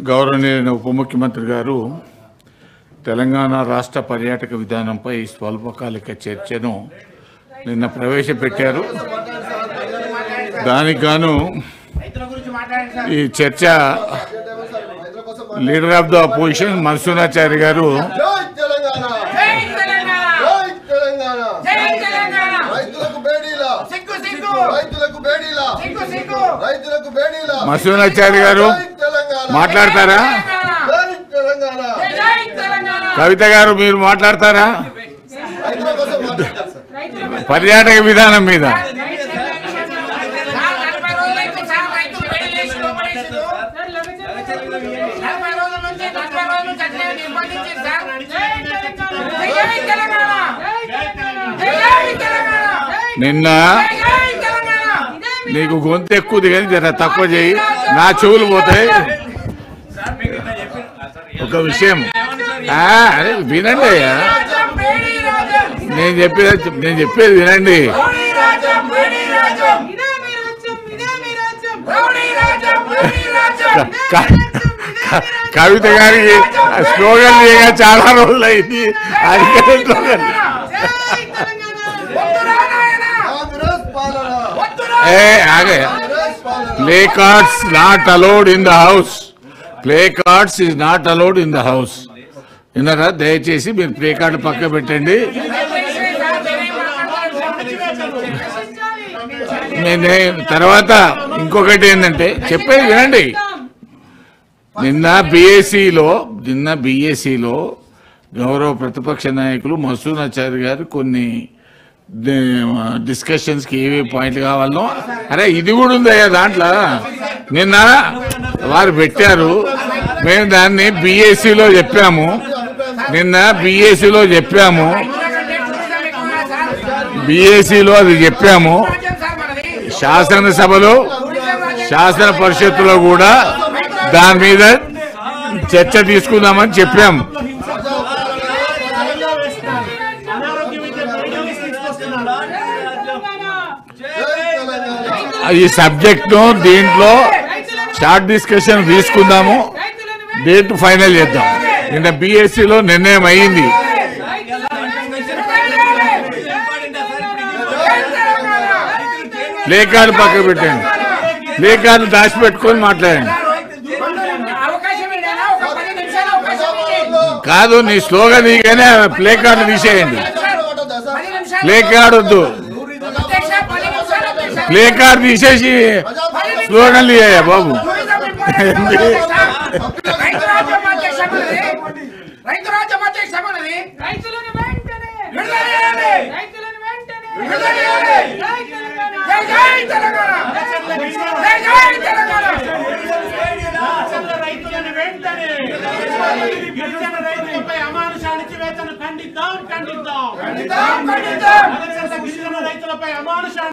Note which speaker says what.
Speaker 1: గౌరవనీయ ఉప ముఖ్యమంత్రి గారు తెలంగాణ రాష్ట్ర పర్యాటక విధానంపై స్వల్పకాలిక చర్చను నిన్న ప్రవేశపెట్టారు. దానికి గాను ఈ చర్చ లీడర్ ఆఫ్ ద అపోజిషన్ మన్సూరాచారి గారు మన్సూరాచారి గారు మాట్లాడతారా? కవిత గారు మీరు మాట్లాడతారా? పర్యాటక విధానం మీద నిన్న నీకు గొంతు ఎక్కువది కానీ జర తక్కువ చేయి, నా చెవులు పోతాయి. ఒక విషయం అరే వినండి అయ్యా, నేను చెప్పేది వినండి. కవిత గారికి స్లోగన్ చేయగా చాలా రోజులు అయింది. Play cards not allowed in the house. Play cards is not allowed in the house. విన్నారా? దయచేసి మీరు ప్లే కార్డు పక్క పెట్టండి. తర్వాత ఇంకొకటి ఏంటంటే చెప్పేది వినండి. నిన్న బిఏసీలో గౌరవ ప్రతిపక్ష నాయకులు మన్సూరాచారి గారు కొన్ని డిస్కషన్స్కి ఏవే పాయింట్లు కావాలనో, అరే ఇది కూడా ఉందయ్యా దాంట్లో, నిన్న వారు పెట్టారు. మేము దాన్ని బిఏసీలో చెప్పాము. బిఏసీలో అది చెప్పాము. శాసనసభలో శాసన పరిషత్తులో కూడా దాని మీద చర్చ తీసుకుందామని చెప్పాము. ఈ సబ్జెక్ట్ను దీంట్లో షార్ట్ డిస్కషన్ తీసుకుందాము, డేట్ ఫైనల్ చేద్దాం. నిన్న బిఎస్సిలో నిర్ణయం అయ్యింది. ప్లే కార్డు పక్కన పెట్టండి, ప్లే కార్డు దాచిపెట్టుకొని మాట్లాడండి. కాదు నీ స్లోగన్ దిగానే ప్లే కార్డు తీసేయండి. ప్లే కార్డు వద్దు, ప్లే కార్డు తీసేసి స్లోగన్లు ఇయ్యా బాబు.
Speaker 2: రైతులపై అమానుషానికి